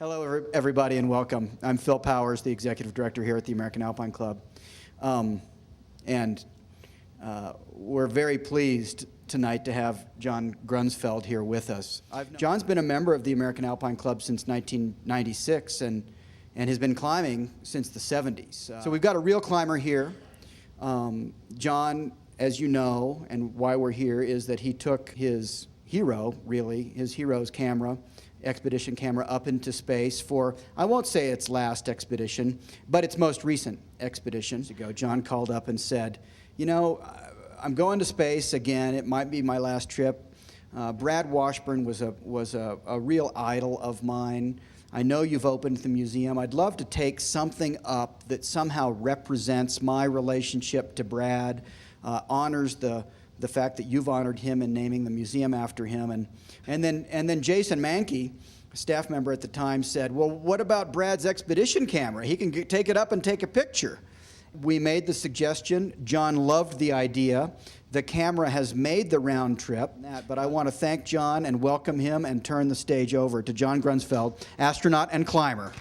Hello, everybody, and welcome. I'm Phil Powers, the Executive Director here at the American Alpine Club. We're very pleased tonight to have John Grunsfeld here with us. John's been a member of the American Alpine Club since 1996 and has been climbing since the 70s. So we've got a real climber here. John, as you know, and why we're here, is that he took his hero, really, his hero's camera, expedition camera, up into space for, I won't say its last expedition, but its most recent expedition. John called up and said, you know, I'm going to space again. It might be my last trip. Brad Washburn was a real idol of mine. I know you've opened the museum. I'd love to take something up that somehow represents my relationship to Brad, honors the fact that you've honored him in naming the museum after him. And then Jason Mankey, a staff member at the time, said, well, what about Brad's expedition camera? He can take it up and take a picture. We made the suggestion. John loved the idea. The camera has made the round trip, but I want to thank John and welcome him and turn the stage over to John Grunsfeld, astronaut and climber.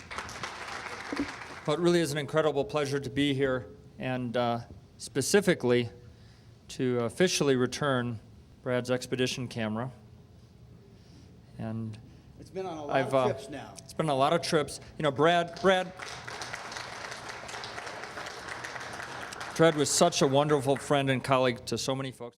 Well, it really is an incredible pleasure to be here, and specifically to officially return Brad's expedition camera. And it's been on a lot of trips now. It's been a lot of trips. You know, Brad was such a wonderful friend and colleague to so many folks.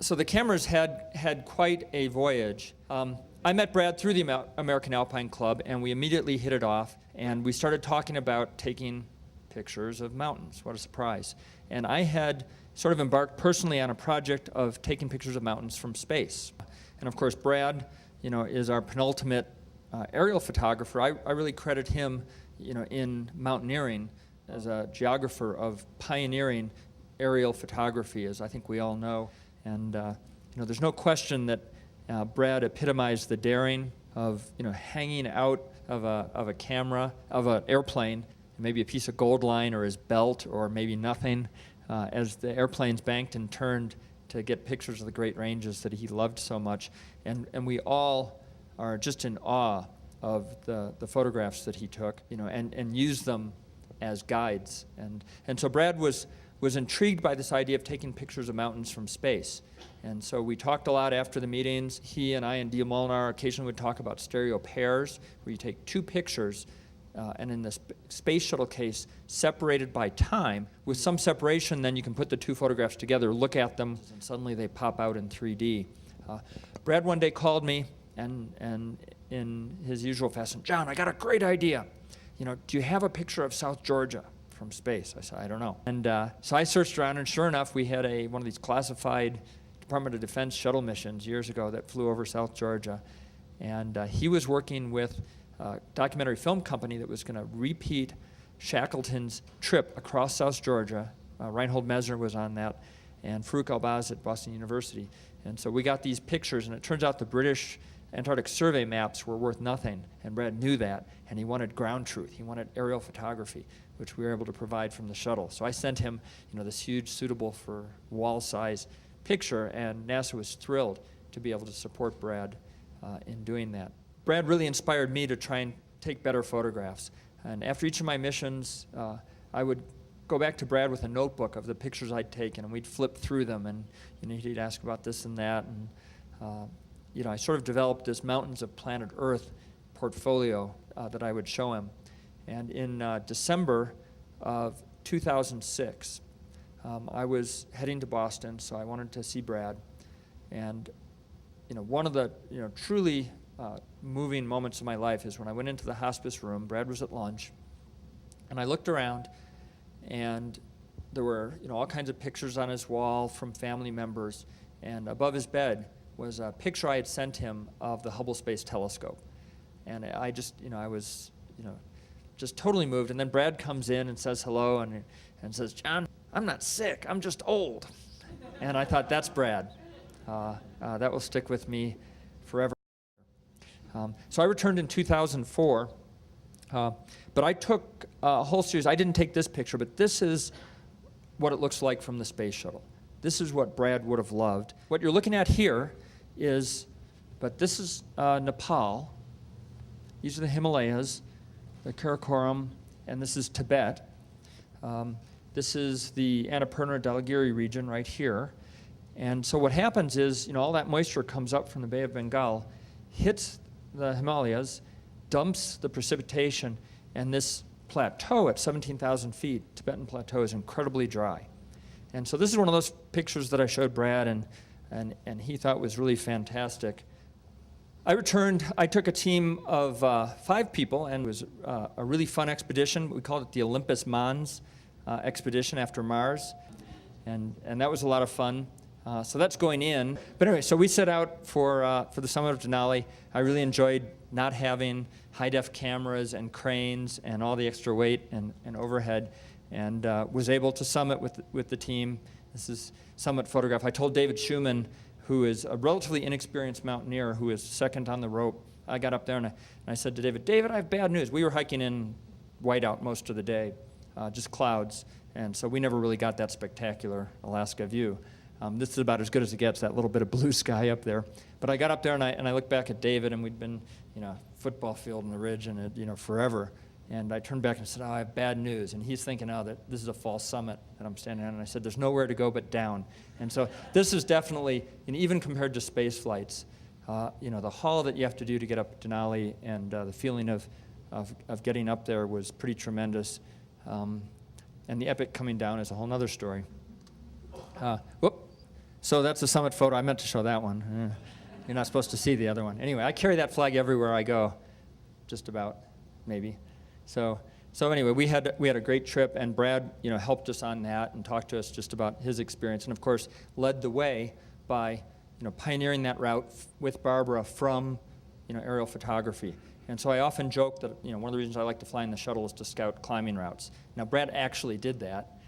So the cameras had quite a voyage. I met Brad through the American Alpine Club, and we immediately hit it off, and we started talking about taking pictures of mountains. What a surprise. And I had sort of embarked personally on a project of taking pictures of mountains from space. And of course, Brad, you know, is our penultimate aerial photographer. I really credit him, you know, in mountaineering as a geographer of pioneering aerial photography, as I think we all know. And you know, there's no question that Brad epitomized the daring of, you know, hanging out of a camera, of an airplane, maybe a piece of gold line or his belt or maybe nothing, as the airplanes banked and turned to get pictures of the great ranges that he loved so much. And we all are just in awe of the photographs that he took, you know, and used them as guides. And so Brad was intrigued by this idea of taking pictures of mountains from space. And so we talked a lot after the meetings. He and I and Dia Molinar occasionally would talk about stereo pairs, where you take two pictures and in the space shuttle case, separated by time. With some separation, then you can put the two photographs together, look at them, and suddenly they pop out in 3D. Brad one day called me, and in his usual fashion, John, I got a great idea. You know, do you have a picture of South Georgia from space? I said, I don't know. And so I searched around, and sure enough, we had one of these classified Department of Defense shuttle missions years ago that flew over South Georgia. And he was working with a documentary film company that was going to repeat Shackleton's trip across South Georgia. Reinhold Messner was on that, and Farouk Elbaz at Boston University. And so we got these pictures, and it turns out the British Antarctic survey maps were worth nothing, and Brad knew that, and he wanted ground truth. He wanted aerial photography, which we were able to provide from the shuttle. So I sent him, you know, this huge, suitable for wall-size picture, and NASA was thrilled to be able to support Brad in doing that. Brad really inspired me to try and take better photographs. And after each of my missions, I would go back to Brad with a notebook of the pictures I'd taken, and we'd flip through them, and you know, he'd ask about this and that, and you know, I sort of developed this Mountains of Planet Earth portfolio that I would show him. And in December of 2006, I was heading to Boston, so I wanted to see Brad. And you know, one of the truly moving moments of my life is when I went into the hospice room. Brad was at lunch, and I looked around, and there were, you know, all kinds of pictures on his wall from family members, and above his bed was a picture I had sent him of the Hubble Space Telescope. And I just, you know, I was, you know, just totally moved. And then Brad comes in and says hello and says, John, I'm not sick, I'm just old. And I thought, that's Brad. That will stick with me forever. So I returned in 2004, but I took a whole series. I didn't take this picture, but this is what it looks like from the space shuttle. This is what Brad would have loved. What you're looking at here is, but this is Nepal, these are the Himalayas, the Karakoram, and this is Tibet. This is the Annapurna Dhaulagiri region right here. And so what happens is, all that moisture comes up from the Bay of Bengal, hits the Himalayas, dumps the precipitation, and this plateau at 17,000 feet, Tibetan plateau, is incredibly dry. And so this is one of those pictures that I showed Brad, and he thought was really fantastic. I returned. I took a team of 5 people, and it was a really fun expedition. We called it the Olympus Mons expedition after Mars, and that was a lot of fun. So that's going in. But anyway, so we set out for the summit of Denali. I really enjoyed not having high-def cameras and cranes and all the extra weight and overhead, and was able to summit with the team. This is summit photograph. I told David Schumann, who is a relatively inexperienced mountaineer who is second on the rope. I got up there and I said to David, I have bad news. We were hiking in whiteout most of the day, just clouds, and so we never really got that spectacular Alaska view. This is about as good as it gets, that little bit of blue sky up there. But I got up there and I looked back at David, and we'd been, football field in the ridge and it, forever. And I turned back and said, I have bad news. And he's thinking, that this is a false summit that I'm standing on. And I said, there's nowhere to go but down. And so this is definitely, even compared to space flights, the haul that you have to do to get up Denali and the feeling of getting up there was pretty tremendous. And the epic coming down is a whole other story. So that's a summit photo. I meant to show that one. You're not supposed to see the other one. Anyway, I carry that flag everywhere I go, just about, maybe. So anyway, we had a great trip, and Brad, helped us on that and talked to us just about his experience, and of course led the way by, pioneering that route with Barbara from, aerial photography. And so I often joke that, one of the reasons I like to fly in the shuttle is to scout climbing routes. Now Brad actually did that.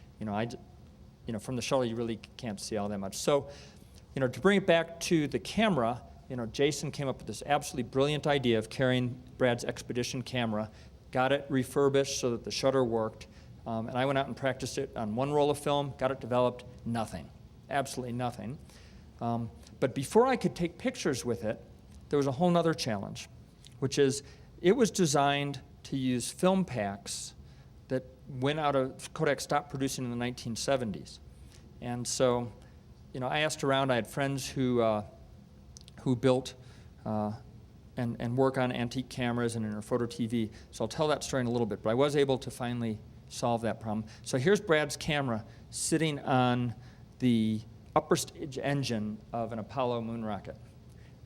From the shuttle you really can't see all that much. So, to bring it back to the camera, Jason came up with this absolutely brilliant idea of carrying Brad's expedition camera, got it refurbished so that the shutter worked, and I went out and practiced it on one roll of film, got it developed, nothing, absolutely nothing. But before I could take pictures with it, there was a whole other challenge, which is it was designed to use film packs that Kodak stopped producing in the 1970s. And so, I asked around. I had friends who built and work on antique cameras and interphoto TV. So I'll tell that story in a little bit. But I was able to finally solve that problem. So here's Brad's camera sitting on the upper stage engine of an Apollo moon rocket.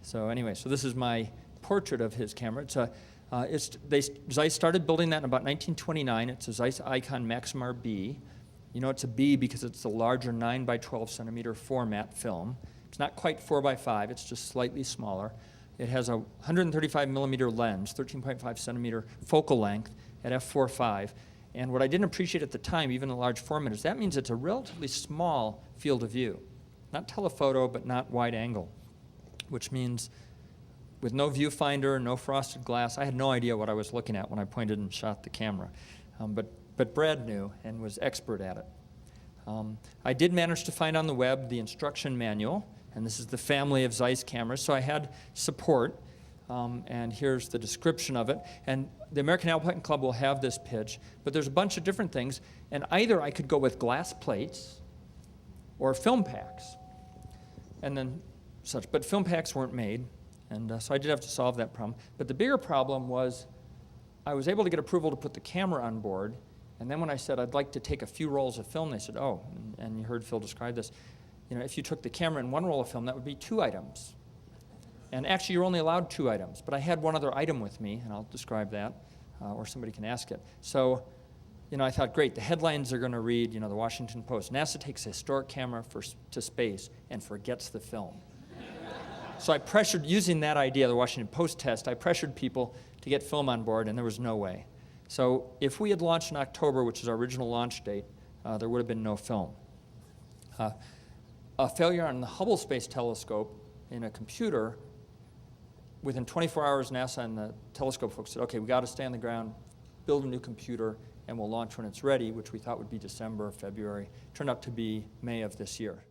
So anyway, so this is my portrait of his camera. Zeiss started building that in about 1929. It's a Zeiss Icon Maximar B. It's a B because it's the larger 9 by 12 centimeter format film. It's not quite 4 by 5. It's just slightly smaller. It has a 135 millimeter lens, 13.5 centimeter focal length at f4.5. And what I didn't appreciate at the time, even in large format, is that means it's a relatively small field of view. Not telephoto, but not wide angle, which means with no viewfinder, no frosted glass, I had no idea what I was looking at when I pointed and shot the camera. But Brad knew and was expert at it. I did manage to find on the web the instruction manual, and this is the family of Zeiss cameras, so I had support, and here's the description of it. And the American Alpine Club will have this pitch, but there's a bunch of different things, and either I could go with glass plates or film packs, and then such. But film packs weren't made, and so I did have to solve that problem. But the bigger problem was I was able to get approval to put the camera on board, and then when I said I'd like to take a few rolls of film, they said, oh, and you heard Phil describe this, if you took the camera and one roll of film, that would be 2 items. And actually, you're only allowed 2 items, but I had one other item with me, and I'll describe that, or somebody can ask it. So, I thought, great, the headlines are going to read, the Washington Post, NASA takes a historic camera to space and forgets the film. So I pressured, using that idea, the Washington Post test, I pressured people to get film on board, and there was no way. So if we had launched in October, which is our original launch date, there would have been no film. A failure on the Hubble Space Telescope in a computer, within 24 hours, NASA and the telescope folks said, okay, we got to stay on the ground, build a new computer, and we'll launch when it's ready, which we thought would be December, February. Turned out to be May of this year.